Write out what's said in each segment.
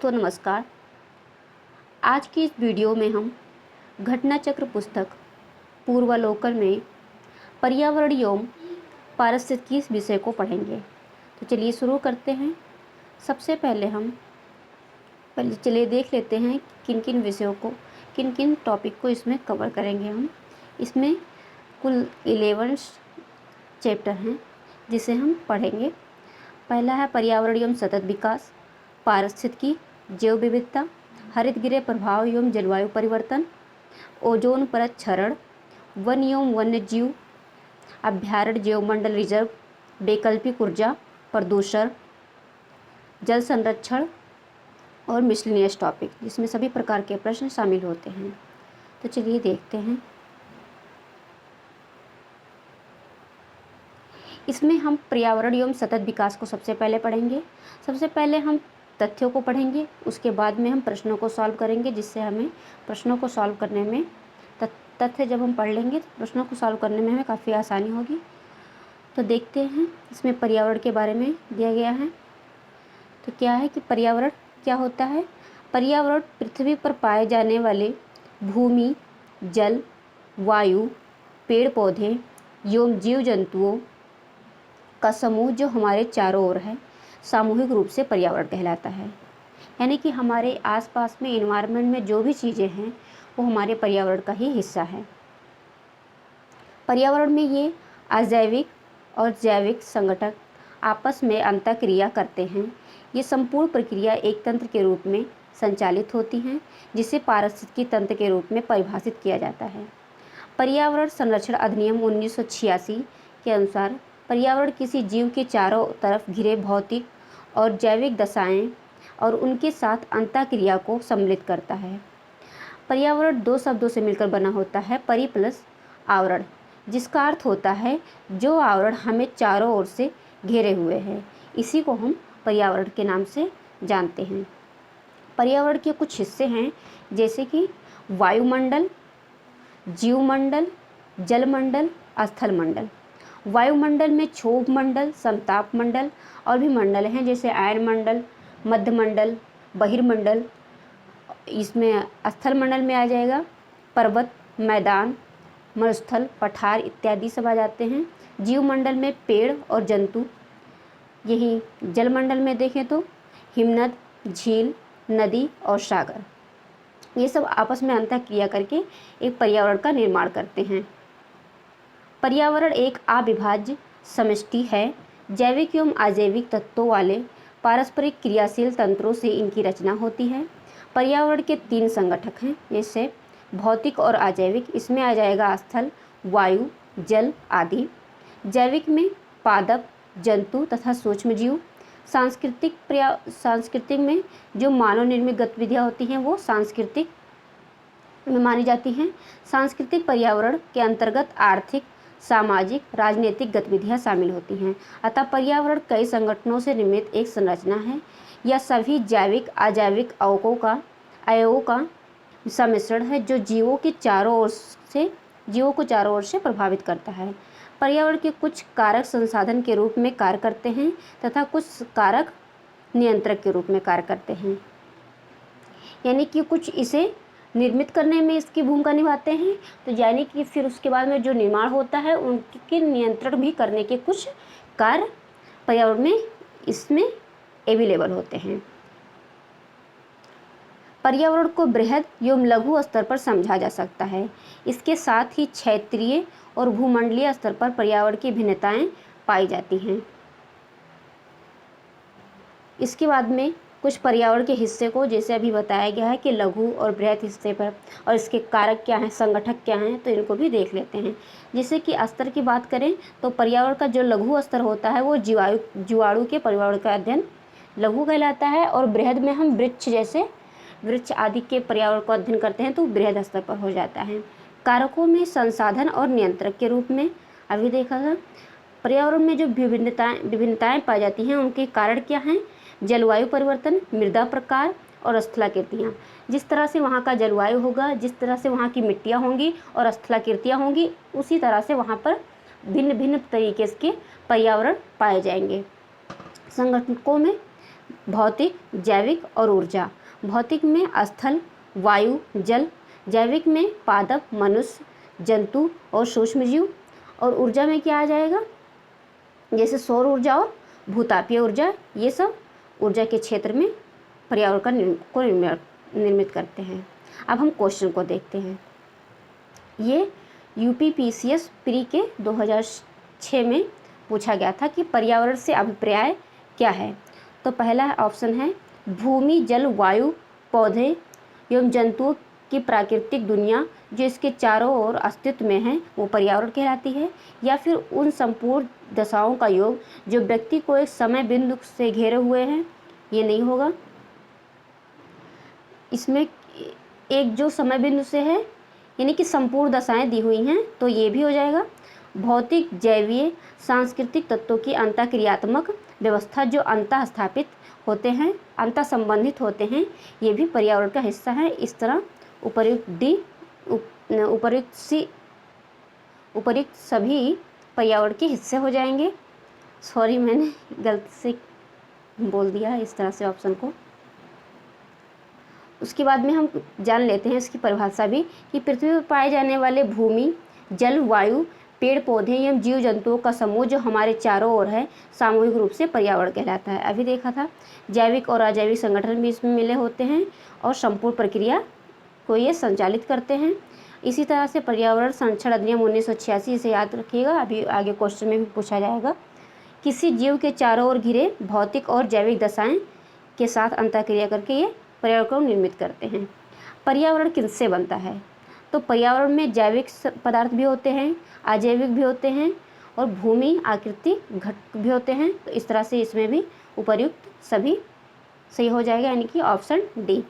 दोस्तों नमस्कार। आज की इस वीडियो में हम घटना चक्र पुस्तक पूर्वालोकन में पर्यावरण एवं पारिस्थितिकी इस विषय को पढ़ेंगे। तो चलिए शुरू करते हैं। सबसे पहले चलिए देख लेते हैं किन किन विषयों को, किन किन टॉपिक को इसमें कवर करेंगे हम। इसमें कुल 11 चैप्टर हैं जिसे हम पढ़ेंगे। पहला है पर्यावरण एवं सतत विकास, पारिस्थितिकी, जैव विविधता, हरितगृह प्रभाव एवं जलवायु परिवर्तन, ओजोन परत क्षरण, वन एवं वन्य जीव अभ्यारण्य, जैवमंडल रिजर्व, वैकल्पिक ऊर्जा, प्रदूषण, जल संरक्षण और मिसलेनियस टॉपिक, जिसमें सभी प्रकार के प्रश्न शामिल होते हैं। तो चलिए देखते हैं। इसमें हम पर्यावरण एवं सतत विकास को सबसे पहले पढ़ेंगे। सबसे पहले हम तथ्यों को पढ़ेंगे, उसके बाद में हम प्रश्नों को सॉल्व करेंगे, जिससे हमें प्रश्नों को सॉल्व करने में तथ्य जब हम पढ़ लेंगे तो प्रश्नों को सॉल्व करने में हमें काफ़ी आसानी होगी। तो देखते हैं, इसमें पर्यावरण के बारे में दिया गया है। तो क्या है कि पर्यावरण क्या होता है? पर्यावरण पृथ्वी पर पाए जाने वाले भूमि, जल, वायु, पेड़ पौधे एवं जीव जंतुओं का समूह जो हमारे चारों ओर है, सामूहिक रूप से पर्यावरण कहलाता है। यानी कि हमारे आसपास में एनवायरनमेंट में जो भी चीज़ें हैं वो हमारे पर्यावरण का ही हिस्सा है। पर्यावरण में ये अजैविक और जैविक संगठक आपस में अंतःक्रिया करते हैं। ये संपूर्ण प्रक्रिया एक तंत्र के रूप में संचालित होती हैं, जिसे पारिस्थितिकी तंत्र के रूप में परिभाषित किया जाता है। पर्यावरण संरक्षण अधिनियम 1986 के अनुसार पर्यावरण किसी जीव के चारों तरफ घिरे भौतिक और जैविक दशाएं और उनके साथ अंतःक्रिया को सम्मिलित करता है। पर्यावरण दो शब्दों से मिलकर बना होता है, परि प्लस आवरण, जिसका अर्थ होता है जो आवरण हमें चारों ओर से घेरे हुए है। इसी को हम पर्यावरण के नाम से जानते हैं। पर्यावरण के कुछ हिस्से हैं, जैसे कि वायुमंडल, जीवमंडल, जलमंडल, स्थल मंडल। वायुमंडल में क्षोभ मंडल, समताप मंडल और भी मंडल हैं, जैसे आयन मंडल, मध्य मंडल, बहिर्मंडल। इसमें स्थल मंडल में आ जाएगा पर्वत, मैदान, मरुस्थल, पठार इत्यादि सब आ जाते हैं। जीवमंडल में पेड़ और जंतु। यही जलमंडल में देखें तो हिमनद, झील, नदी और सागर, ये सब आपस में अंतःक्रिया करके एक पर्यावरण का निर्माण करते हैं। पर्यावरण एक अविभाज्य समष्टि है। जैविक एवं अजैविक तत्वों वाले पारस्परिक क्रियाशील तंत्रों से इनकी रचना होती है। पर्यावरण के 3 संगठक हैं, जैसे भौतिक और अजैविक। इसमें आ जाएगा स्थल, वायु, जल आदि। जैविक में पादप, जंतु तथा सूक्ष्म जीव। सांस्कृतिक में जो मानव निर्मित गतिविधियाँ होती हैं वो सांस्कृतिक में मानी जाती हैं। सांस्कृतिक पर्यावरण के अंतर्गत आर्थिक, सामाजिक, राजनीतिक गतिविधियां शामिल होती हैं। अतः पर्यावरण कई संगठनों से निर्मित एक संरचना है। यह सभी जैविक अजैविक अवयवों का सम्मिश्रण है, जो जीवों को चारों ओर से प्रभावित करता है। पर्यावरण के कुछ कारक संसाधन के रूप में कार्य करते हैं तथा कुछ कारक नियंत्रक के रूप में कार्य करते हैं। यानी कि कुछ इसे निर्मित करने में इसकी भूमिका निभाते हैं, तो यानी कि फिर उसके बाद में जो निर्माण होता है उनके नियंत्रण भी करने के कुछ कार्य पर्यावरण में इसमें अवेलेबल होते हैं। पर्यावरण को बृहद एवं लघु स्तर पर समझा जा सकता है। इसके साथ ही क्षेत्रीय और भूमंडलीय स्तर पर पर्यावरण की भिन्नताएं पाई जाती हैं। इसके बाद में कुछ पर्यावरण के हिस्से को, जैसे अभी बताया गया है कि लघु और बृहद हिस्से पर, और इसके कारक क्या हैं, संगठक क्या हैं, तो इनको भी देख लेते हैं। जैसे कि स्तर की बात करें तो पर्यावरण का जो लघु स्तर होता है वो जीवाणु के पर्यावरण का अध्ययन लघु कहलाता है, और बृहद में हम वृक्ष आदि के पर्यावरण को अध्ययन करते हैं तो बृहद स्तर पर हो जाता है। कारकों में संसाधन और नियंत्रक के रूप में अभी देखा था। पर्यावरण में जो विभिन्नताएं पाई जाती हैं उनके कारण क्या हैं? जलवायु परिवर्तन, मृदा प्रकार और स्थलाकृतियाँ। जिस तरह से वहाँ का जलवायु होगा, जिस तरह से वहाँ की मिट्टियाँ होंगी और स्थलाकृतियाँ होंगी, उसी तरह से वहाँ पर भिन्न भिन्न तरीके के पर्यावरण पाए जाएंगे। संगठकों में भौतिक, जैविक और ऊर्जा। भौतिक में स्थल, वायु, जल। जैविक में पादप, मनुष्य, जंतु और सूक्ष्मजीव। और ऊर्जा में क्या आ जाएगा, जैसे सौर ऊर्जा और भूतापीय ऊर्जा। ये सब ऊर्जा के क्षेत्र में पर्यावरण को निर्मित करते हैं। अब हम क्वेश्चन को देखते हैं। ये यूपीपीसीएस प्री के 2006 में पूछा गया था कि पर्यावरण से अभिप्राय क्या है। तो पहला ऑप्शन है भूमि, जल, वायु, पौधे एवं जंतुओं की प्राकृतिक दुनिया जो इसके चारों ओर अस्तित्व में है वो पर्यावरण कहलाती है। या फिर उन संपूर्ण दशाओं का योग जो व्यक्ति को एक समय बिंदु से घेरे हुए हैं, ये नहीं होगा। इसमें एक जो समय बिंदु से है यानी कि संपूर्ण दशाएं दी हुई हैं, तो ये भी हो जाएगा। भौतिक, जैवीय, सांस्कृतिक तत्वों की अंतःक्रियात्मक व्यवस्था जो अंतः स्थापित होते हैं, अंतः संबंधित होते हैं, ये भी पर्यावरण का हिस्सा है। इस तरह उपर्युक्त सभी पर्यावरण के हिस्से हो जाएंगे। सॉरी, मैंने गलती से बोल दिया इस तरह से ऑप्शन को। उसके बाद में हम जान लेते हैं इसकी परिभाषा भी कि पृथ्वी पर पाए जाने वाले भूमि, जल, वायु, पेड़ पौधे एवं जीव जंतुओं का समूह जो हमारे चारों ओर है सामूहिक रूप से पर्यावरण कहलाता है। अभी देखा था जैविक और अजैविक संगठन भी इसमें मिले होते हैं और संपूर्ण प्रक्रिया को ये संचालित करते हैं। इसी तरह से पर्यावरण संरक्षण अधिनियम 1986 से याद रखिएगा, अभी आगे क्वेश्चन में भी पूछा जाएगा। किसी जीव के चारों ओर घिरे भौतिक और जैविक दशाएं के साथ अंतःक्रिया करके ये पर्यावरण को निर्मित करते हैं। पर्यावरण किससे बनता है? तो पर्यावरण में जैविक पदार्थ भी होते हैं, अजैविक भी होते हैं और भूमि आकृतिक घटक भी होते हैं। तो इस तरह से इसमें भी उपर्युक्त सभी सही हो जाएगा, यानी कि ऑप्शन डी।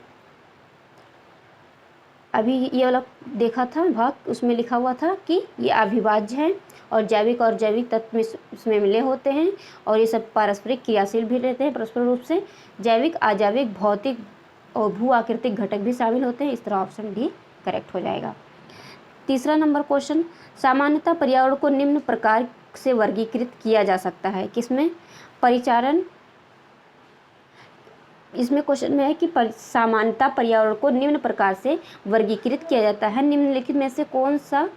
अभी ये वाला देखा था भाग, उसमें लिखा हुआ था कि ये अविभाज्य है और जैविक तत्व इसमें मिले होते हैं और ये सब पारस्परिक क्रियाशील भी रहते हैं परस्पर रूप से। जैविक, अजैविक, भौतिक और भू आकृतिक घटक भी शामिल होते हैं। इस तरह ऑप्शन डी करेक्ट हो जाएगा। तीसरा नंबर क्वेश्चन, सामान्यतः पर्यावरण को निम्न प्रकार से वर्गीकृत किया जा सकता है। किसमें? परिचालन। इसमें क्वेश्चन में है कि सामान्यतः पर्यावरण को निम्न प्रकार से वर्गीकृत किया जाता है, निम्नलिखित में से कौन सा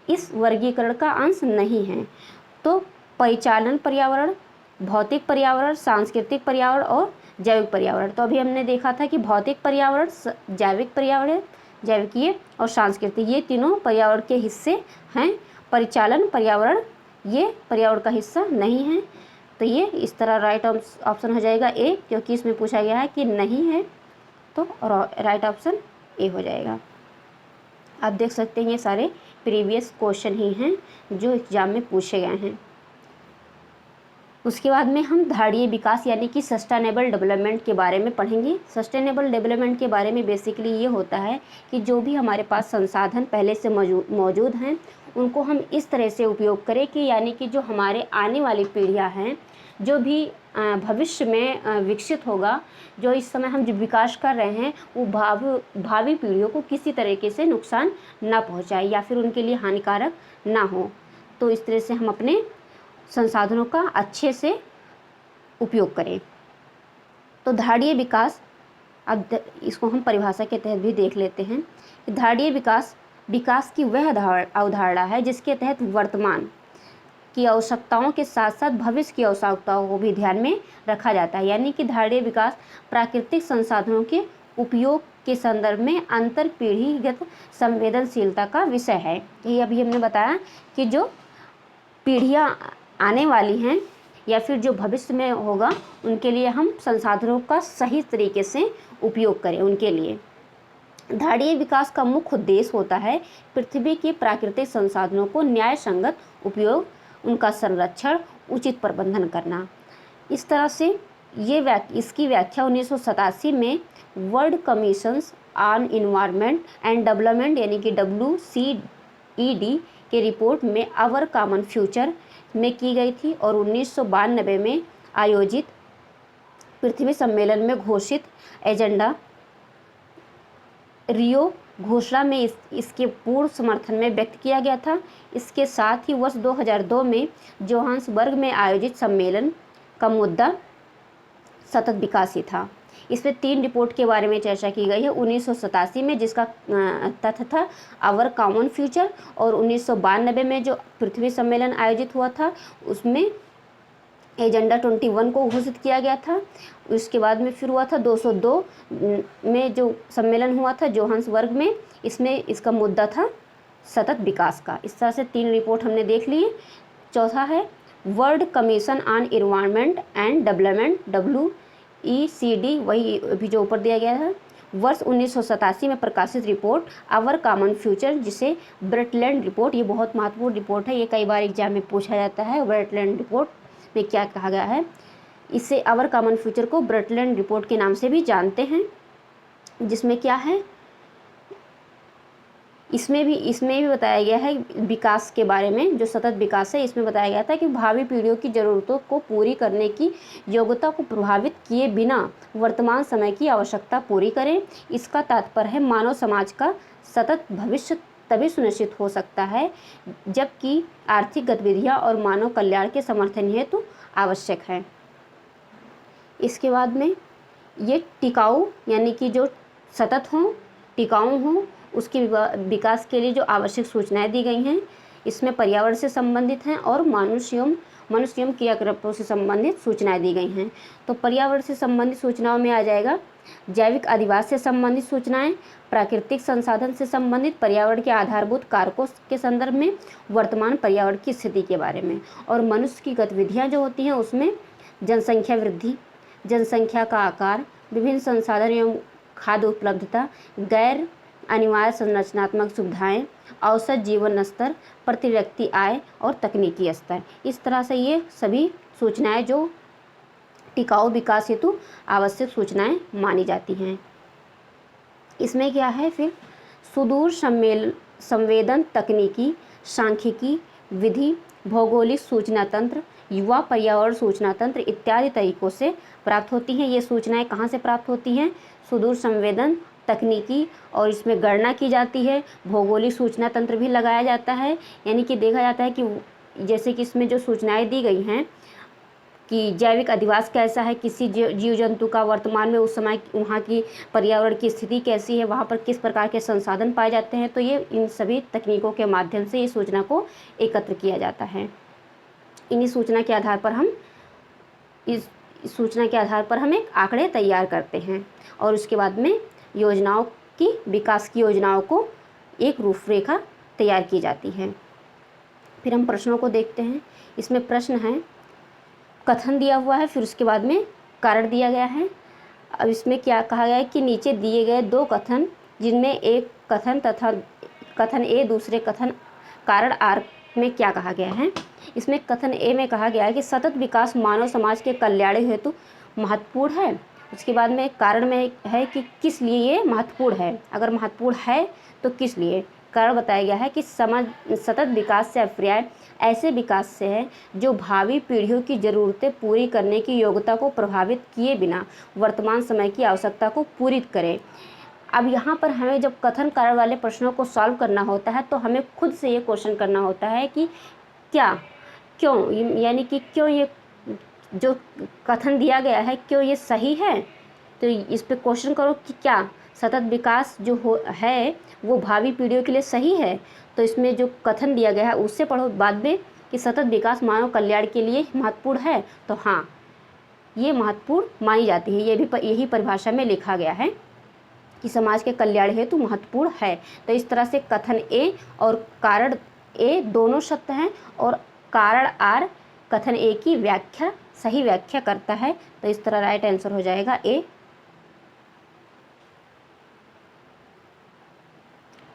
इस वर्गीकरण का अंश नहीं है? तो परिचालन पर्यावरण, भौतिक पर्यावरण, सांस्कृतिक पर्यावरण और जैविक पर्यावरण। तो अभी हमने देखा था कि भौतिक पर्यावरण, जैविकीय और सांस्कृतिक, ये तीनों पर्यावरण के हिस्से हैं। परिचालन पर्यावरण ये पर्यावरण का हिस्सा नहीं है। तो ये इस तरह राइट ऑप्शन हो जाएगा ए, क्योंकि इसमें पूछा गया है कि नहीं है, तो राइट ऑप्शन ए हो जाएगा। आप देख सकते हैं ये सारे प्रीवियस क्वेश्चन ही हैं जो एग्जाम में पूछे गए हैं। उसके बाद में हम धारणीय विकास यानी कि सस्टेनेबल डेवलपमेंट के बारे में पढ़ेंगे। सस्टेनेबल डेवलपमेंट के बारे में बेसिकली ये होता है कि जो भी हमारे पास संसाधन पहले से मौजूद हैं उनको हम इस तरह से उपयोग करें कि यानी कि जो हमारे आने वाली पीढ़ियां हैं, जो भी भविष्य में विकसित होगा, जो इस समय हम जो विकास कर रहे हैं वो भावी पीढ़ियों को किसी तरीके से नुकसान ना पहुंचाए या फिर उनके लिए हानिकारक ना हो। तो इस तरह से हम अपने संसाधनों का अच्छे से उपयोग करें। तो धारणीय विकास, अब इसको हम परिभाषा के तहत भी देख लेते हैं। धारणीय विकास की वह अवधारणा है जिसके तहत वर्तमान की आवश्यकताओं के साथ साथ भविष्य की आवश्यकताओं को भी ध्यान में रखा जाता है। यानी कि धारणीय विकास प्राकृतिक संसाधनों के उपयोग के संदर्भ में अंतर पीढ़ीगत संवेदनशीलता का विषय है। यही अभी हमने बताया कि जो पीढ़ियां आने वाली हैं या फिर जो भविष्य में होगा उनके लिए हम संसाधनों का सही तरीके से उपयोग करें। उनके लिए धारणीय विकास का मुख्य उद्देश्य होता है पृथ्वी के प्राकृतिक संसाधनों को न्याय संगत उपयोग, उनका संरक्षण, उचित प्रबंधन करना। इस तरह से इसकी व्याख्या 1987 में world commissions on environment and development यानी कि WCED के रिपोर्ट में आवर कॉमन फ्यूचर में की गई थी और 1992 में आयोजित पृथ्वी सम्मेलन में घोषित एजेंडा रियो घोषणा में इसके पूर्ण समर्थन में व्यक्त किया गया था। इसके साथ ही वर्ष 2002 में जोहान्सबर्ग में आयोजित सम्मेलन का मुद्दा सतत विकास ही था। इसमें 3 रिपोर्ट के बारे में चर्चा की गई है। 1987 में जिसका तथ्य था आवर कॉमन फ्यूचर, और 1992 में जो पृथ्वी सम्मेलन आयोजित हुआ था उसमें एजेंडा 21 को घोषित किया गया था। उसके बाद में फिर हुआ था 202 में जो सम्मेलन हुआ था जोहान्सबर्ग में, इसमें इसका मुद्दा था सतत विकास का। इस तरह से 3 रिपोर्ट हमने देख लिए। चौथा है world commission on environment and development WECD, वही अभी जो ऊपर दिया गया है। वर्ष 1987 में प्रकाशित रिपोर्ट आवर कॉमन फ्यूचर, जिसे ब्रटलैंड रिपोर्ट, ये बहुत महत्वपूर्ण रिपोर्ट है, ये कई बार एग्जाम में पूछा जाता है। ब्रटलैंड रिपोर्ट में क्या कहा गया है, इसे आवर कॉमन फ्यूचर को ब्रटलैंड रिपोर्ट के नाम से भी जानते हैं। जिसमें क्या है, इसमें भी बताया गया है विकास के बारे में, जो सतत विकास है इसमें बताया गया था कि भावी पीढ़ियों की ज़रूरतों को पूरी करने की योग्यता को प्रभावित किए बिना वर्तमान समय की आवश्यकता पूरी करें। इसका तात्पर्य है मानव समाज का सतत भविष्य तभी सुनिश्चित हो सकता है जबकि आर्थिक गतिविधियां और मानव कल्याण के समर्थन हेतु आवश्यक है। इसके बाद में ये टिकाऊ यानी कि जो सतत हों, टिकाऊ हों, उसके विकास के लिए जो आवश्यक सूचनाएं दी गई हैं, इसमें पर्यावरण से संबंधित हैं और मनुष्य क्रियाकलापों से संबंधित सूचनाएं दी गई हैं। तो पर्यावरण से संबंधित सूचनाओं में आ जाएगा जैविक अधिवास से संबंधित सूचनाएं, प्राकृतिक संसाधन से संबंधित पर्यावरण के आधारभूत कारकों के संदर्भ में वर्तमान पर्यावरण की स्थिति के बारे में, और मनुष्य की गतिविधियां जो होती हैं उसमें जनसंख्या वृद्धि, जनसंख्या का आकार, विभिन्न संसाधन एवं खाद्य उपलब्धता, गैर अनिवार्य संरचनात्मक सुविधाएं, औसत जीवन स्तर, प्रति व्यक्ति आय और तकनीकी स्तर। इस तरह से ये सभी सूचनाएं जो टिकाऊ विकास हेतु आवश्यक सूचनाएं मानी जाती हैं। इसमें क्या है फिर सुदूर संवेदन तकनीकी, सांख्यिकी विधि, भौगोलिक सूचना तंत्र, युवा पर्यावरण सूचना तंत्र इत्यादि तरीकों से प्राप्त होती हैं। ये सूचनाएं कहाँ से प्राप्त होती हैं? सुदूर संवेदन तकनीकी, और इसमें गणना की जाती है। भौगोलिक सूचना तंत्र भी लगाया जाता है, यानी कि देखा जाता है कि जैसे कि इसमें जो सूचनाएं दी गई हैं कि जैविक अधिवास कैसा है किसी जीव जंतु का, वर्तमान में उस समय वहाँ की पर्यावरण की स्थिति कैसी है, वहाँ पर किस प्रकार के संसाधन पाए जाते हैं, तो ये इन सभी तकनीकों के माध्यम से इस सूचना को एकत्र किया जाता है। इन्हीं सूचना के आधार पर हम एक आंकड़े तैयार करते हैं और उसके बाद में योजनाओं की, विकास की योजनाओं को एक रूपरेखा तैयार की जाती है। फिर हम प्रश्नों को देखते हैं। इसमें प्रश्न है, कथन दिया हुआ है, फिर उसके बाद में कारण दिया गया है। अब इसमें क्या कहा गया है कि नीचे दिए गए 2 कथन, जिनमें एक कथन तथा कथन ए, दूसरे कथन कारण आर में क्या कहा गया है। इसमें कथन ए में कहा गया है कि सतत विकास मानव समाज के कल्याण हेतु महत्वपूर्ण है। उसके बाद में कारण में है कि किस लिए ये महत्वपूर्ण है, अगर महत्वपूर्ण है तो किस लिए। कारण बताया गया है कि सतत विकास से अभिप्राय ऐसे विकास से है जो भावी पीढ़ियों की ज़रूरतें पूरी करने की योग्यता को प्रभावित किए बिना वर्तमान समय की आवश्यकता को पूरी करे। अब यहाँ पर हमें जब कथन कारण वाले प्रश्नों को सॉल्व करना होता है तो हमें खुद से ये क्वेश्चन करना होता है कि क्यों, यानी कि क्यों ये जो कथन दिया गया है क्यों ये सही है। तो इस पे क्वेश्चन करो कि क्या सतत विकास जो है वो भावी पीढ़ियों के लिए सही है। तो इसमें जो कथन दिया गया है उससे पढ़ो बाद में कि सतत विकास मानव कल्याण के लिए महत्वपूर्ण है, तो हाँ ये महत्वपूर्ण मानी जाती है। ये भी यही परिभाषा में लिखा गया है कि समाज के कल्याण हेतु महत्वपूर्ण है। तो इस तरह से कथन ए और कारण ए दोनों शब्द हैं और कारण आर कथन ए की व्याख्या, सही व्याख्या करता है। तो इस तरह राइट आंसर हो जाएगा ए।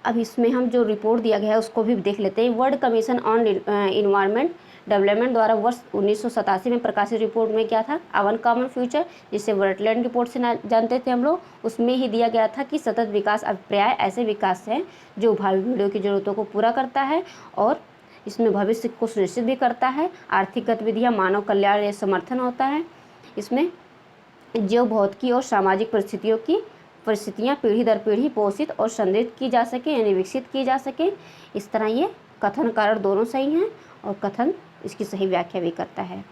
अब इसमें हम जो रिपोर्ट दिया गया है उसको भी देख लेते हैं। World commission on environment development द्वारा वर्ष 1987 में प्रकाशित रिपोर्ट में क्या था, आवर कॉमन फ्यूचर, जिसे ब्रटलैंड रिपोर्ट से जानते थे हम लोग, उसमें ही दिया गया था कि सतत विकास अभिप्राय ऐसे विकास है जो भावी पीढ़ियों की जरूरतों को पूरा करता है और इसमें भविष्य को सुनिश्चित भी करता है। आर्थिक गतिविधियाँ, मानव कल्याण या समर्थन होता है। इसमें जीव भौतिकी और सामाजिक परिस्थितियाँ पीढ़ी दर पीढ़ी पोषित और संरक्षित की जा सके, यानी विकसित की जा सके। इस तरह ये कथन कारण दोनों सही हैं और कथन इसकी सही व्याख्या भी करता है।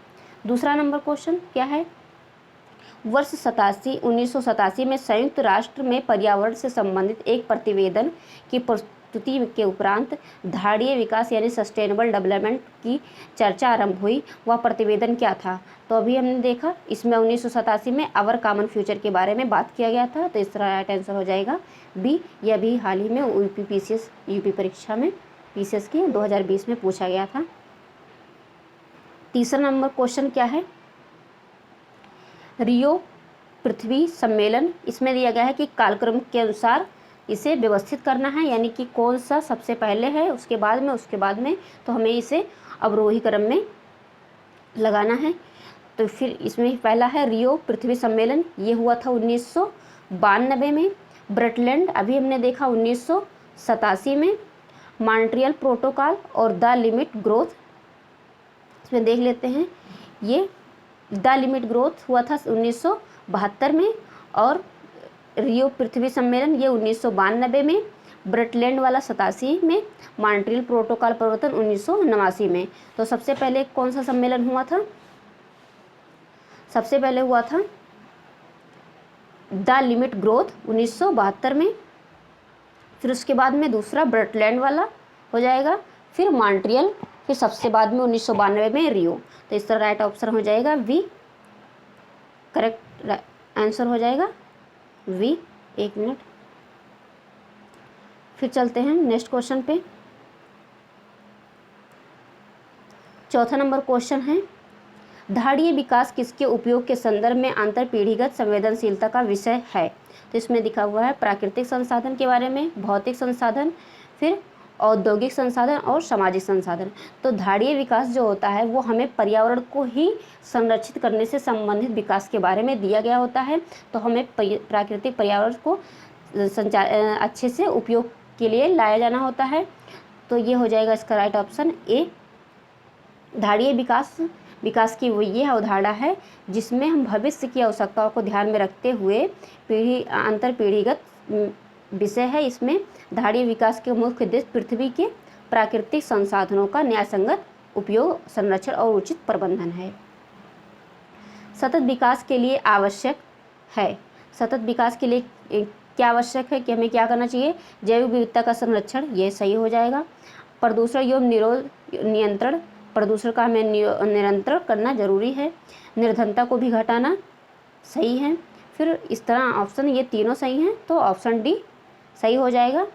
दूसरा नंबर क्वेश्चन क्या है, वर्ष 1987 में संयुक्त राष्ट्र में पर्यावरण से संबंधित एक प्रतिवेदन की प्रस्तुति के उपरांत धारणीय विकास यानी सस्टेनेबल डेवलपमेंट की चर्चा आरंभ हुई। वह प्रतिवेदन क्या था? तो अभी हमने देखा इसमें 1987 में आवर कॉमन फ्यूचर के बारे में बात किया गया था, तो इस तरह राइट आंसर हो जाएगा बी। यह भी हाल ही में यूपी परीक्षा में पीसीएस की 2020 में पूछा गया था। तीसरा नंबर क्वेश्चन क्या है? रियो पृथ्वी सम्मेलन, इसमें दिया गया है कि कालक्रम के अनुसार इसे व्यवस्थित करना है, यानी कि कौन सा सबसे पहले है, उसके बाद में, तो हमें इसे अवरोही क्रम में लगाना है। तो फिर इसमें पहला है रियो पृथ्वी सम्मेलन, ये हुआ था 1992 में। ब्रटलैंड अभी हमने देखा 1987 में। मॉन्ट्रियल प्रोटोकॉल और द लिमिट ग्रोथ, इसमें देख लेते हैं, ये द लिमिट ग्रोथ हुआ था 1972 में और रियो पृथ्वी सम्मेलन ये 1992 में, ब्रटलैंड वाला 87 में, मॉन्ट्रियल प्रोटोकॉल परिवर्तन 1989 में। तो सबसे पहले कौन सा सम्मेलन हुआ था? सबसे पहले हुआ था द लिमिट ग्रोथ 1972 में, फिर उसके बाद में दूसरा ब्रटलैंड वाला हो जाएगा, फिर मॉन्ट्रियल, फिर सबसे बाद में 1992 में रियो। तो इस तरह राइट ऑप्शन हो जाएगा वी, करेक्ट आंसर हो जाएगा वी। एक मिनट, फिर चलते हैं नेक्स्ट क्वेश्चन पे। चौथा नंबर क्वेश्चन है, धारणीय विकास किसके उपयोग के संदर्भ में अंतरपीढ़ीगत संवेदनशीलता का विषय है? तो इसमें दिखा हुआ है प्राकृतिक संसाधन के बारे में, भौतिक संसाधन, फिर औद्योगिक संसाधन और सामाजिक संसाधन। तो धारणीय विकास जो होता है वो हमें पर्यावरण को ही संरक्षित करने से संबंधित विकास के बारे में दिया गया होता है। तो हमें प्राकृतिक पर्यावरण को अच्छे से उपयोग के लिए लाया जाना होता है। तो ये हो जाएगा इसका राइट ऑप्शन ए। धारणीय विकास की वो ये अवधारणा है जिसमें हम भविष्य की आवश्यकताओं को ध्यान में रखते हुए अंतरपीढ़ीगत विषय है। इसमें धारणीय विकास के मुख्य उद्देश्य पृथ्वी के प्राकृतिक संसाधनों का न्यायसंगत उपयोग, संरक्षण और उचित प्रबंधन है। सतत विकास के लिए आवश्यक है, सतत विकास के लिए क्या आवश्यक है कि हमें क्या करना चाहिए? जैव विविधता का संरक्षण, ये सही हो जाएगा। प्रदूषण एवं नियंत्रण, प्रदूषण का हमें नियंत्रण करना जरूरी है। निर्धनता को भी घटाना सही है। फिर इस तरह ऑप्शन ये तीनों सही हैं, तो ऑप्शन डी सही हो जाएगा।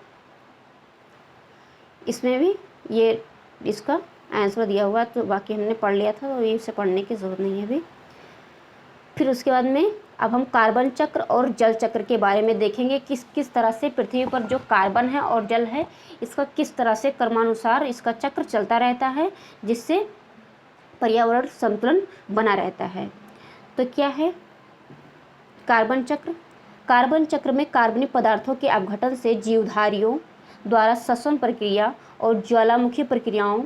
इसमें भी ये इसका आंसर दिया हुआ, तो बाकी हमने पढ़ लिया था, तो ये इसे पढ़ने की ज़रूरत नहीं है अभी। फिर उसके बाद में अब हम कार्बन चक्र और जल चक्र के बारे में देखेंगे, किस तरह से पृथ्वी पर जो कार्बन है और जल है इसका किस तरह से क्रमानुसार इसका चक्र चलता रहता है, जिससे पर्यावरण संतुलन बना रहता है। तो क्या है कार्बन चक्र? कार्बन चक्र में कार्बनिक पदार्थों के अपघटन से जीवधारियों द्वारा श्वसन प्रक्रिया और ज्वालामुखी प्रक्रियाओं,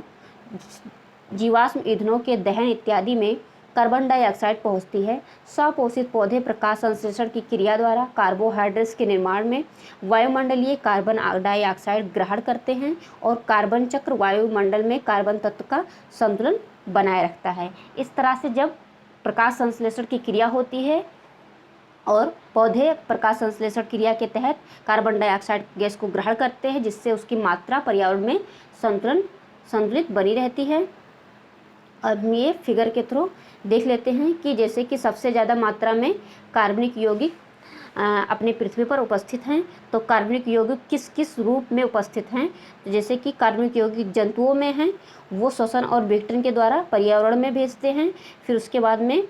जीवाश्म ईंधनों के दहन इत्यादि में कार्बन डाइऑक्साइड पहुंचती है। स्वपोषित पौधे प्रकाश संश्लेषण की क्रिया द्वारा कार्बोहाइड्रेट्स के निर्माण में वायुमंडलीय कार्बन डाइऑक्साइड ग्रहण करते हैं और कार्बन चक्र वायुमंडल में कार्बन तत्व का संतुलन बनाए रखता है। इस तरह से जब प्रकाश संश्लेषण की क्रिया होती है और पौधे प्रकाश संश्लेषण क्रिया के तहत कार्बन डाइऑक्साइड गैस को ग्रहण करते हैं, जिससे उसकी मात्रा पर्यावरण में संतुलित बनी रहती है। अब ये फिगर के थ्रू देख लेते हैं कि जैसे कि सबसे ज़्यादा मात्रा में कार्बनिक यौगिक अपने पृथ्वी पर उपस्थित हैं। तो कार्बनिक यौगिक किस किस रूप में उपस्थित हैं? तो जैसे कि कार्बनिक यौगिक जंतुओं में हैं, वो श्वसन और विघटन के द्वारा पर्यावरण में भेजते हैं। फिर उसके बाद में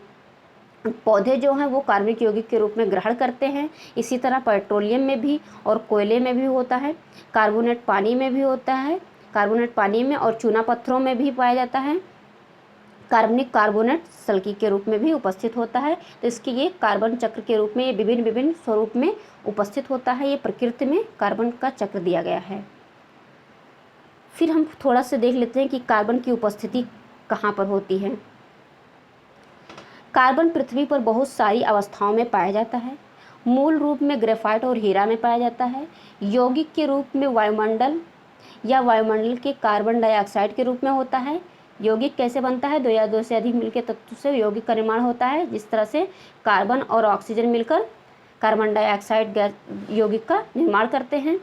पौधे जो हैं वो कार्बनिक यौगिक के रूप में ग्रहण करते हैं। इसी तरह पेट्रोलियम में भी और कोयले में भी होता है। कार्बोनेट पानी में भी होता है, कार्बोनेट पानी में और चूना पत्थरों में भी पाया जाता है। कार्बोनेट सल्की के रूप में भी उपस्थित होता है। तो इसके ये कार्बन चक्र के रूप में ये विभिन्न स्वरूप में उपस्थित होता है। ये प्रकृति में कार्बन का चक्र दिया गया है। फिर हम थोड़ा सा देख लेते हैं कि कार्बन की उपस्थिति कहाँ पर होती है। कार्बन पृथ्वी पर बहुत सारी अवस्थाओं में पाया जाता है। मूल रूप में ग्रेफाइट और हीरा में पाया जाता है। यौगिक के रूप में वायुमंडल या वायुमंडल के कार्बन डाइऑक्साइड के रूप में होता है। यौगिक कैसे बनता है? दो या दो से अधिक मिलकर तत्व से यौगिक का निर्माण होता है। जिस तरह से कार्बन और ऑक्सीजन मिलकर कार्बन डाइऑक्साइड गैस यौगिक का निर्माण करते हैं।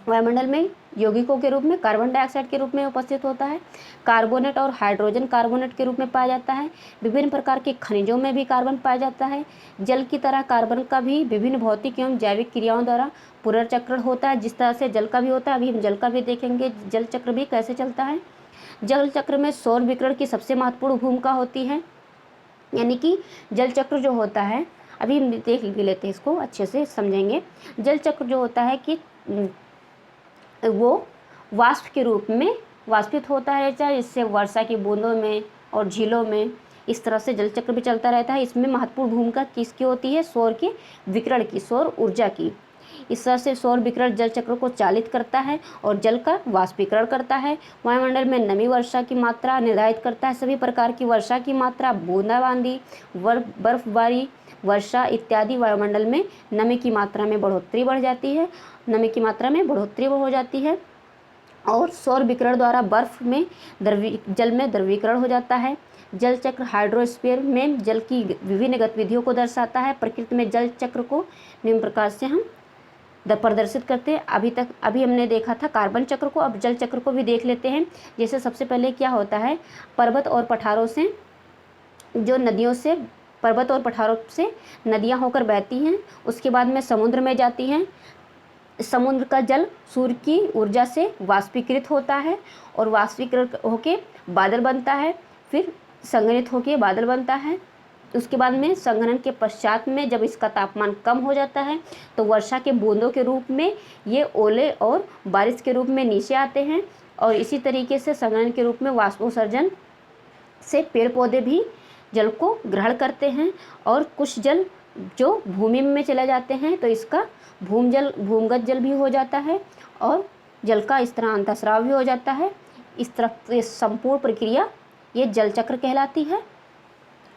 वायुमंडल में यौगिकों के रूप में कार्बन डाइऑक्साइड के रूप में उपस्थित होता है। कार्बोनेट और हाइड्रोजन कार्बोनेट के रूप में पाया जाता है। विभिन्न प्रकार के खनिजों में भी कार्बन पाया जाता है। जल की तरह कार्बन का भी विभिन्न भौतिक एवं जैविक क्रियाओं द्वारा पुनर्चक्रण होता है, जिस तरह से जल का भी होता है। अभी हम जल का भी देखेंगे, जल चक्र भी कैसे चलता है। जल चक्र में सौर विकिरण की सबसे महत्वपूर्ण भूमिका होती है। यानी कि जल चक्र जो होता है, अभी हम देख लेते हैं, इसको अच्छे से समझेंगे। जल चक्र जो होता है कि वो वाष्प के रूप में वाष्पित होता है, चाहे इससे वर्षा की बूंदों में और झीलों में इस तरह से जल चक्र भी चलता रहता है। इसमें महत्वपूर्ण भूमिका किसकी होती है? सौर के विकिरण की, सौर ऊर्जा की। इस तरह से सौर विकिरण जल चक्र को चालित करता है और जल का वाष्पीकरण करता है। वायुमंडल में नमी वर्षा की मात्रा निर्धारित करता है। सभी प्रकार की वर्षा की मात्रा, बूंदाबांदी, बर्फबारी, वर्षा इत्यादि वायुमंडल में नमी की मात्रा में बढ़ोतरी बढ़ जाती है, नमी की मात्रा में बढ़ोतरी हो जाती है। और सौर विकिरण द्वारा बर्फ में जल में द्रवीकरण हो जाता है। जल चक्र हाइड्रोस्फीयर में जल की विभिन्न गतिविधियों को दर्शाता है। प्रकृति में जल चक्र को निम्न प्रकार से हम प्रदर्शित करते हैं। अभी हमने देखा था कार्बन चक्र को, अब जल चक्र को भी देख लेते हैं। जैसे सबसे पहले क्या होता है, पर्वत और पठारों से जो नदियों से पर्वत और पठारों से नदियाँ होकर बहती हैं, उसके बाद में समुद्र में जाती हैं। समुद्र का जल सूर्य की ऊर्जा से वाष्पीकृत होता है और वाष्पीकृत होके बादल बनता है, फिर संघनित होके बादल बनता है। उसके बाद में संघनन के पश्चात में जब इसका तापमान कम हो जाता है तो वर्षा के बूंदों के रूप में ये ओले और बारिश के रूप में नीचे आते हैं। और इसी तरीके से संघनन के रूप में वाष्पोत्सर्जन से पेड़ पौधे भी जल को ग्रहण करते हैं और कुछ जल जो भूमि में चले जाते हैं तो इसका भूमिगत जल भी हो जाता है और जल का इस तरह अंतःस्राव भी हो जाता है। इस तरह ये संपूर्ण प्रक्रिया ये जल चक्र कहलाती है।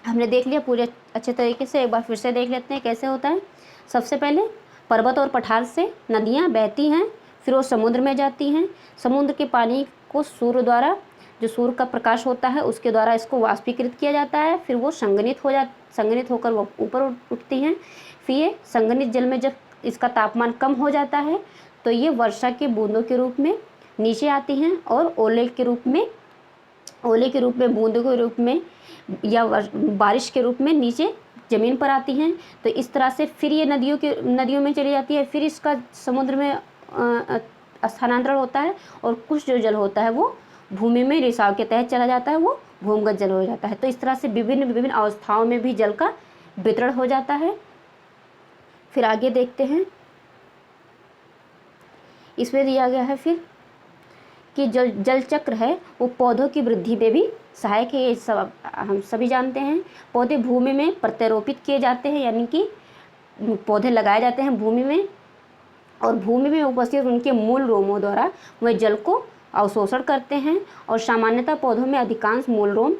हमने देख लिया पूरे अच्छे तरीके से, एक बार फिर से देख लेते हैं कैसे होता है। सबसे पहले पर्वत और पठार से नदियाँ बहती हैं, फिर वो समुद्र में जाती हैं। समुद्र के पानी को सूर्य द्वारा, जो सूर्य का प्रकाश होता है उसके द्वारा इसको वाष्पीकृत किया जाता है, फिर वो संघनित होकर वो ऊपर उठती हैं। फिर ये संघनित जल में जब इसका तापमान कम हो जाता है तो ये वर्षा के बूंदों के रूप में नीचे आती हैं और ओले के रूप में बूंदों के रूप में या बारिश के रूप में नीचे ज़मीन पर आती हैं। तो इस तरह से फिर ये नदियों में चली जाती है, फिर इसका समुद्र में स्थानांतरण होता है और कुछ जो जल होता है वो भूमि में रिसाव के तहत चला जाता है, वो भूमिगत जल हो जाता है। तो इस तरह से विभिन्न अवस्थाओं में भी जल का वितरण हो जाता है। फिर आगे देखते हैं, इसमें दिया गया है फिर कि जल चक्र है वो पौधों की वृद्धि में भी सहायक है। ये सब हम सभी जानते हैं। पौधे भूमि में प्रत्यारोपित किए जाते हैं, यानी कि पौधे लगाए जाते हैं भूमि में और भूमि में उपस्थित उनके मूल रोमों द्वारा वह जल को अवशोषण करते हैं। और सामान्यतः पौधों में अधिकांश मूल रोम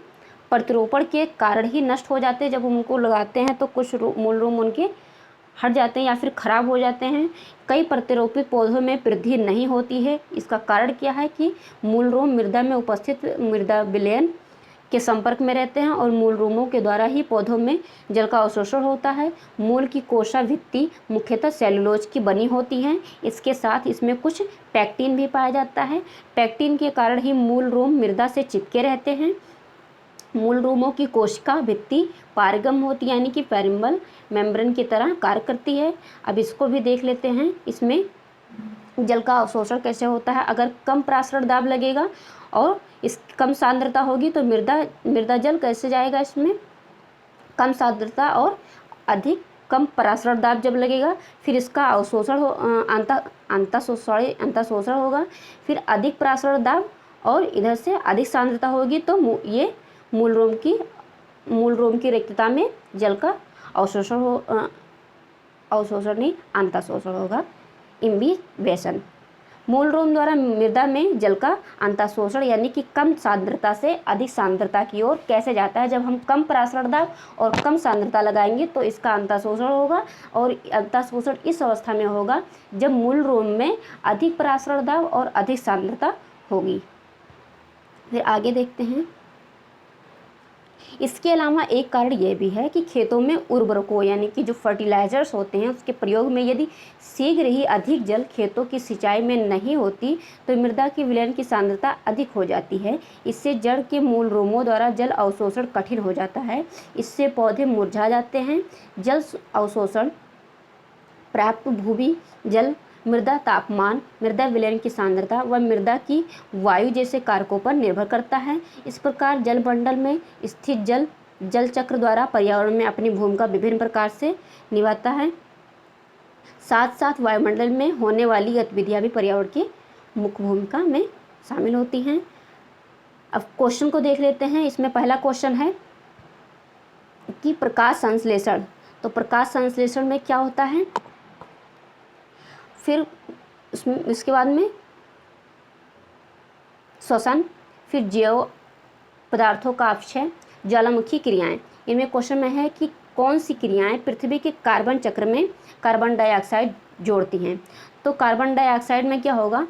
प्रत्यारोपण के कारण ही नष्ट हो जाते हैं। जब उनको लगाते हैं तो कुछ मूल रोम उनके हट जाते हैं या फिर खराब हो जाते हैं। कई प्रत्यारोपित पौधों में वृद्धि नहीं होती है। इसका कारण क्या है कि मूल रोम मृदा में उपस्थित मृदा विलयन के संपर्क में रहते हैं और मूल रोमों के द्वारा ही पौधों में जल का अवशोषण होता है। मूल की कोशा भित्ति मुख्यतः सेलुलोज की बनी होती हैं। इसके साथ इसमें कुछ पैक्टिन भी पाया जाता है। पैक्टिन के कारण ही मूल रोम मृदा से चिपके रहते हैं। मूल रोमों की कोशिका भित्ति पारगम होती है, यानी कि पेरिम्बल मेम्ब्रेन की तरह कार्य करती है। अब इसको भी देख लेते हैं। इसमें जल का अवशोषण कैसे होता है। अगर कम प्रासरण दाब लगेगा और इस कम सांद्रता होगी तो मृदा जल कैसे जाएगा। इसमें कम सांद्रता और अधिक कम परासरण दाब जब लगेगा फिर इसका अवशोषण अंतःशोषण होगा। फिर अधिक परासरण दाब और इधर से अधिक सांद्रता होगी तो ये मूल रोम की रिक्तता में जल का अवशोषण नहीं अंतःशोषण होगा। इम्बिबेशन मूल रोम द्वारा मृदा में जल का अंतःशोषण यानी कि कम सांद्रता से अधिक सांद्रता की ओर कैसे जाता है। जब हम कम परासरण दाब और कम सांद्रता लगाएंगे तो इसका अंतःशोषण होगा और अंतःशोषण इस अवस्था में होगा जब मूल रोम में अधिक परासरण दाब और अधिक सांद्रता होगी। फिर आगे देखते हैं। इसके अलावा एक कारण ये भी है कि खेतों में उर्वरकों यानी कि जो फर्टिलाइजर्स होते हैं उसके प्रयोग में यदि शीघ्र ही अधिक जल खेतों की सिंचाई में नहीं होती तो मृदा की विलयन की सांद्रता अधिक हो जाती है। इससे जड़ के मूल रोमों द्वारा जल अवशोषण कठिन हो जाता है। इससे पौधे मुरझा जाते हैं। जल अवशोषण प्राप्त भूमि जल, मृदा तापमान, मृदा विलयन की सांद्रता व मृदा की वायु जैसे कारकों पर निर्भर करता है। इस प्रकार जलमंडल में स्थित जल जल चक्र द्वारा पर्यावरण में अपनी भूमिका विभिन्न प्रकार से निभाता है। साथ साथ वायुमंडल में होने वाली गतिविधियां भी पर्यावरण की मुख्य भूमिका में शामिल होती हैं। अब क्वेश्चन को देख लेते हैं। इसमें पहला क्वेश्चन है कि प्रकाश संश्लेषण। तो प्रकाश संश्लेषण में क्या होता है, फिर इसके बाद में श्वसन, फिर जैव पदार्थों का अपक्षय, ज्वालामुखी क्रियाएं। इनमें क्वेश्चन में है कि कौन सी क्रियाएं पृथ्वी के कार्बन चक्र में कार्बन डाइऑक्साइड जोड़ती हैं। तो कार्बन डाइऑक्साइड में क्या होगा,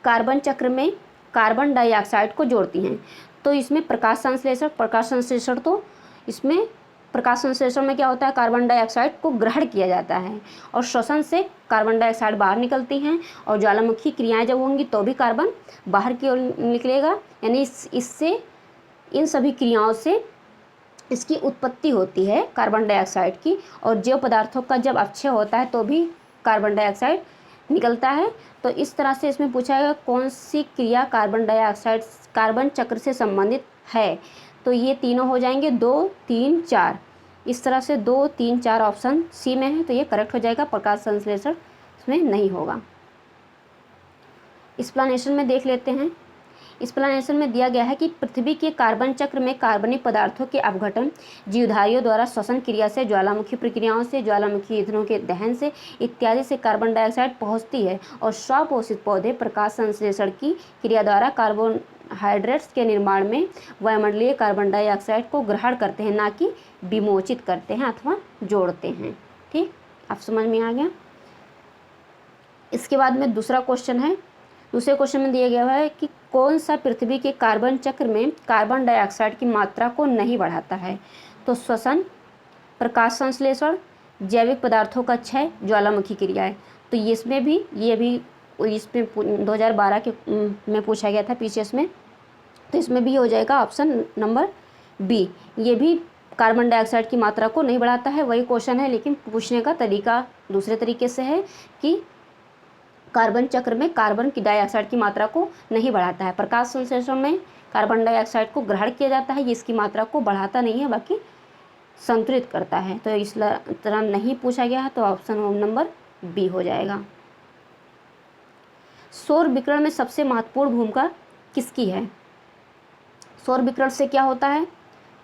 कार्बन चक्र में कार्बन डाइऑक्साइड को जोड़ती हैं। तो इसमें प्रकाश संश्लेषण तो इसमें प्रकाश संश्लेषण में क्या होता है, कार्बन डाइऑक्साइड को ग्रहण किया जाता है और श्वसन से कार्बन डाइऑक्साइड बाहर निकलती हैं। और ज्वालामुखी क्रियाएं जब होंगी तो भी कार्बन बाहर की ओर निकलेगा, यानी इससे इन सभी क्रियाओं से इसकी उत्पत्ति होती है कार्बन डाइऑक्साइड की। और जैव पदार्थों का जब अपक्षय होता है तो भी कार्बन डाइऑक्साइड निकलता है। तो इस तरह से इसमें पूछा गया कौन सी क्रिया कार्बन डाइऑक्साइड कार्बन चक्र से संबंधित है। तो ये तीनों हो जाएंगे 2, 3, 4। इस तरह से 2, 3, 4 ऑप्शन सी में है, तो ये करेक्ट हो जाएगा। प्रकाश संश्लेषण इसमें नहीं होगा। एक्सप्लेनेशन में देख लेते हैं। एक्सप्लेनेशन में दिया गया है कि पृथ्वी के कार्बन चक्र में कार्बनिक पदार्थों के अपघटन जीवधारियों द्वारा श्वसन क्रिया से, ज्वालामुखी प्रक्रियाओं से, ज्वालामुखी ईंधनों के दहन से इत्यादि से कार्बन डाइऑक्साइड पहुंचती है और स्वपोषित पौधे प्रकाश संश्लेषण की क्रिया द्वारा कार्बोहाइड्रेट्स के निर्माण में वायुमंडलीय कार्बन डाइऑक्साइड को ग्रहण करते हैं, ना कि विमोचित करते हैं अथवा जोड़ते हैं। ठीक, आप समझ में आ गया। इसके बाद में दूसरा क्वेश्चन है। दूसरे क्वेश्चन में दिया गया है कि कौन सा पृथ्वी के कार्बन चक्र में कार्बन डाइऑक्साइड की मात्रा को नहीं बढ़ाता है। तो श्वसन, प्रकाश संश्लेषण, जैविक पदार्थों का क्षय, ज्वालामुखी क्रियाएं। तो इसमें भी ये भी इसमें 2012 के में पूछा गया था पीसीएस में, तो इसमें भी हो जाएगा ऑप्शन नंबर बी। ये भी कार्बन डाइऑक्साइड की मात्रा को नहीं बढ़ाता है। वही क्वेश्चन है लेकिन पूछने का तरीका दूसरे तरीके से है कि कार्बन चक्र में कार्बन की डाइऑक्साइड की मात्रा को नहीं बढ़ाता है। प्रकाश संश्लेषण में कार्बन डाइऑक्साइड को ग्रहण किया जाता है, ये इसकी मात्रा को बढ़ाता नहीं है बाकी संतुलित करता है। तो इस तरह नहीं पूछा गया है, तो ऑप्शन नंबर बी हो जाएगा। सौर विकिरण में सबसे महत्वपूर्ण भूमिका किसकी है। सौर विकिरण से क्या होता है,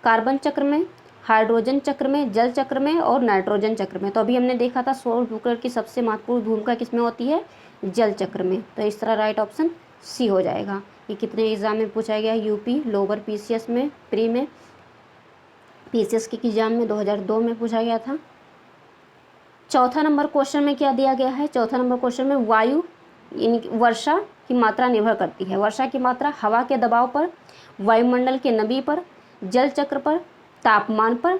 कार्बन चक्र में, हाइड्रोजन चक्र में, जल चक्र में और नाइट्रोजन चक्र में। तो अभी हमने देखा था सौर विकिरण की सबसे महत्वपूर्ण भूमिका किसमें होती है, जल चक्र में। तो इस तरह राइट ऑप्शन सी हो जाएगा। ये कितने एग्जाम में पूछा गया, यूपी लोअर पीसीएस में, प्री में, पीसीएस के एग्जाम में 2002 में पूछा गया था। चौथा नंबर क्वेश्चन में क्या दिया गया है, चौथा नंबर क्वेश्चन में वायु यानी वर्षा की मात्रा निर्भर करती है। वर्षा की मात्रा हवा के दबाव पर, वायुमंडल के नमी पर, जल चक्र पर, तापमान पर।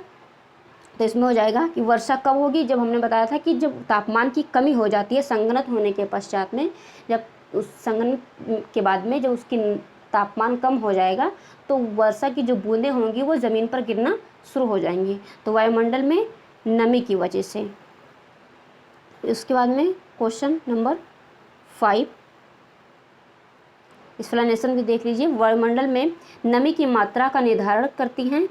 तो इसमें हो जाएगा कि वर्षा कब होगी, जब हमने बताया था कि जब तापमान की कमी हो जाती है संघनन होने के पश्चात में, जब उस संघनन के बाद में जब उसकी तापमान कम हो जाएगा तो वर्षा की जो बूंदें होंगी वो ज़मीन पर गिरना शुरू हो जाएंगी, तो वायुमंडल में नमी की वजह से। उसके बाद में क्वेश्चन नंबर 5 एक्सप्लेनेशन भी देख लीजिए। वायुमंडल में नमी की मात्रा का निर्धारण करती हैं।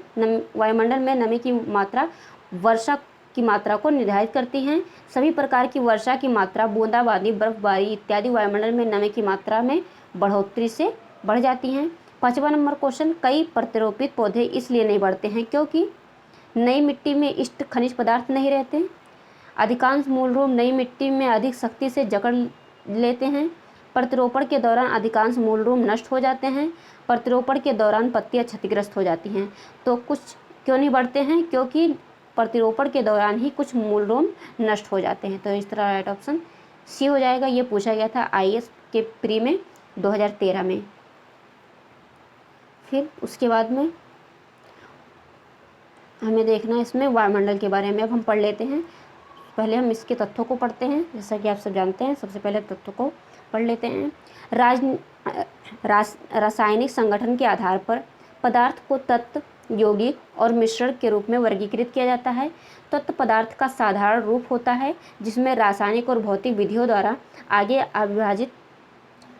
वायुमंडल में नमी की मात्रा वर्षा की मात्रा को निर्धारित करती हैं। सभी प्रकार की वर्षा की मात्रा, बूंदाबांदी, बर्फबारी इत्यादि वायुमंडल में नमी की मात्रा में बढ़ोतरी से बढ़ जाती हैं। 5वां नंबर क्वेश्चन, कई प्रत्यारोपित पौधे इसलिए नहीं बढ़ते हैं क्योंकि नई मिट्टी में इष्ट खनिज पदार्थ नहीं रहते। अधिकांश मूलरूप नई मिट्टी में अधिक सख्ती से जकड़ लेते हैं। प्रतिरोपण के दौरान अधिकांश मूलरूप नष्ट हो जाते हैं। प्रतिरोपण के दौरान पत्तियां क्षतिग्रस्त हो जाती हैं। तो कुछ क्यों नहीं बढ़ते हैं, क्योंकि प्रतिरोपण के दौरान ही कुछ मूलरूप नष्ट हो जाते हैं। तो इस तरह राइट ऑप्शन सी हो जाएगा। ये पूछा गया था आईएएस के प्री में 2013 में। फिर उसके बाद में हमें देखना है इसमें वायुमंडल के बारे में। अब हम पढ़ लेते हैं। पहले हम इसके तत्वों को पढ़ते हैं। जैसा कि आप सब जानते हैं, सबसे पहले तत्वों को पढ़ लेते हैं। रासायनिक संगठन के आधार पर पदार्थ को तत्व, यौगिक और मिश्रण के रूप में वर्गीकृत किया जाता है। तत्व पदार्थ का साधारण रूप होता है जिसमें रासायनिक और भौतिक विधियों द्वारा आगे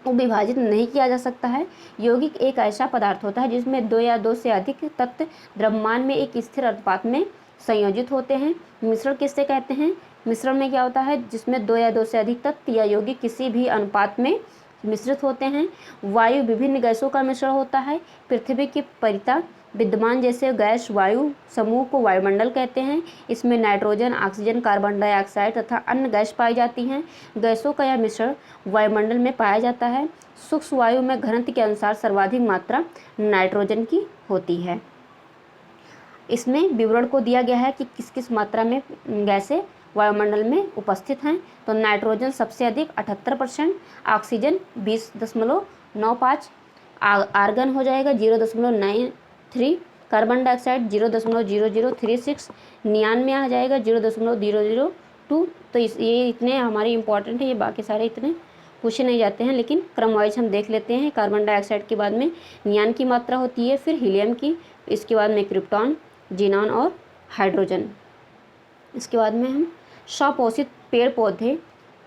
विभाजित नहीं किया जा सकता है। यौगिक एक ऐसा पदार्थ होता है जिसमें दो या दो से अधिक तत्व द्रव्यमान में एक स्थिर अनुपात में संयोजित होते हैं। मिश्रण किससे कहते हैं? मिश्रण में क्या होता है? जिसमें दो या दो से अधिक तत्व या यौगिक किसी भी अनुपात में मिश्रित होते हैं। वायु विभिन्न गैसों का मिश्रण होता है। पृथ्वी के परितः विद्यमान जैसे गैस वायु समूह को वायुमंडल कहते हैं। इसमें नाइट्रोजन, ऑक्सीजन, कार्बन डाइऑक्साइड तथा अन्य गैस पाई जाती हैं। गैसों का यह मिश्रण वायुमंडल में पाया जाता है। सूक्ष्म वायु में घनत्व के अनुसार सर्वाधिक मात्रा नाइट्रोजन की होती है। इसमें विवरण को दिया गया है कि किस किस मात्रा में गैसें वायुमंडल में उपस्थित हैं। तो नाइट्रोजन सबसे अधिक 78%, ऑक्सीजन 20.95, आर्गन हो जाएगा 0.93, कार्बन डाइऑक्साइड 0.0036, नियान में आ जाएगा 0.002। तो ये इतने हमारे इंपॉर्टेंट है, ये बाकी सारे इतने पूछे नहीं जाते हैं, लेकिन क्रम वाइज हम देख लेते हैं। कार्बन डाइऑक्साइड के बाद में नियान की मात्रा होती है, फिर हीलियम की, इसके बाद में क्रिप्टॉन, जीनॉन और हाइड्रोजन। इसके बाद में हम स्वपोषित पेड़ पौधे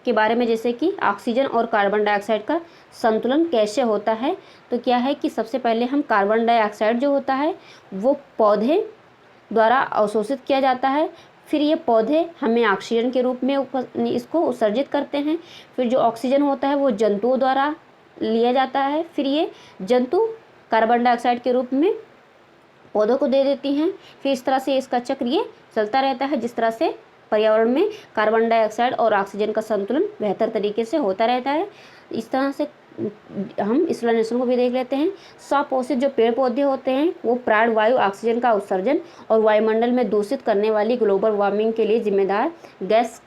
के बारे में, जैसे कि ऑक्सीजन और कार्बन डाइऑक्साइड का संतुलन कैसे होता है। तो क्या है कि सबसे पहले हम कार्बन डाइऑक्साइड जो होता है वो पौधे द्वारा अवशोषित किया जाता है, फिर ये पौधे हमें ऑक्सीजन के रूप में इसको उत्सर्जित करते हैं। फिर जो ऑक्सीजन होता है वो जंतुओं द्वारा लिया जाता है, फिर ये जंतु कार्बन डाइऑक्साइड के रूप में पौधों को दे देती हैं। फिर इस तरह से इसका चक्र ये चलता रहता है, जिस तरह से पर्यावरण में कार्बन डाइऑक्साइड और ऑक्सीजन का संतुलन बेहतर तरीके से होता रहता है। इस तरह से हम एक्सप्लेनेशन को भी देख लेते हैं। स्वपोषित जो पेड़ पौधे होते हैं वो प्राण वायु, ऑक्सीजन का उत्सर्जन और वायुमंडल में दूषित करने वाली ग्लोबल वार्मिंग के लिए जिम्मेदार गैस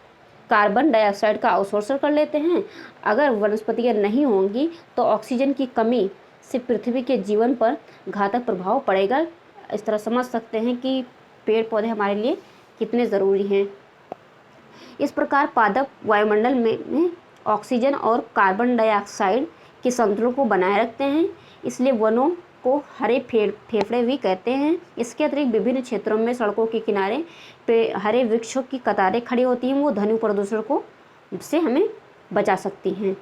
कार्बन डाइऑक्साइड का अवशोषण कर लेते हैं। अगर वनस्पतियाँ नहीं होंगी तो ऑक्सीजन की कमी से पृथ्वी के जीवन पर घातक प्रभाव पड़ेगा। इस तरह समझ सकते हैं कि पेड़ पौधे हमारे लिए कितने ज़रूरी हैं। इस प्रकार पादप वायुमंडल में ऑक्सीजन और कार्बन डाइऑक्साइड के संतुलन को बनाए रखते हैं, इसलिए वनों को हरे फेफड़े भी कहते हैं। इसके अतिरिक्त विभिन्न क्षेत्रों में सड़कों के किनारे पे हरे वृक्षों की कतारें खड़ी होती हैं, वो ध्वनि प्रदूषण को से हमें बचा सकती हैं।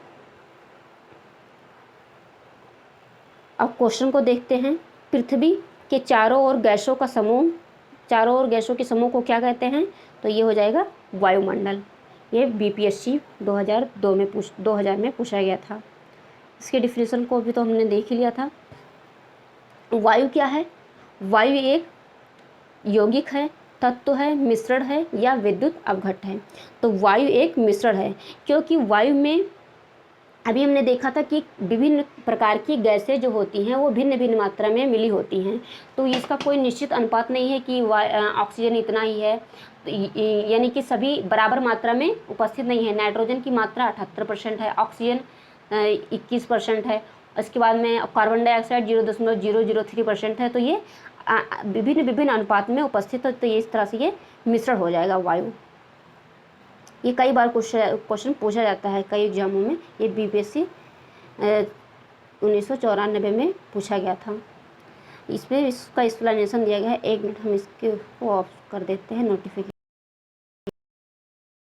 अब क्वेश्चन को देखते हैं। पृथ्वी के चारों ओर गैसों के समूह को क्या कहते हैं? तो ये हो जाएगा वायुमंडल। ये बीपीएससी 2000 में पूछा गया था। इसके डिफिनेशन को भी तो हमने देख ही लिया था। वायु क्या है? वायु एक यौगिक है, तत्व है, मिश्रण है या विद्युत अपघट्ट है। तो वायु एक मिश्रण है, क्योंकि वायु में अभी हमने देखा था कि विभिन्न प्रकार की गैसें जो होती हैं वो भिन्न भिन्न मात्रा में मिली होती हैं। तो इसका कोई निश्चित अनुपात नहीं है कि ऑक्सीजन इतना ही है, यानी कि सभी बराबर मात्रा में उपस्थित नहीं है। नाइट्रोजन की मात्रा 78% है, ऑक्सीजन 21% है, इसके बाद में कार्बन डाइऑक्साइड 0.003% है। तो ये विभिन्न अनुपात में उपस्थित है। तो ये इस तरह से ये मिश्रण हो जाएगा वायु। ये कई बार क्वेश्चन पूछा जाता है कई एग्जामों में। ये बीपीएससी 1994 में पूछा गया था। इसमें इसका एक्सप्लेनेशन दिया गया है। 1 मिनट हम इसके ऑफ कर देते हैं नोटिफिकेशन।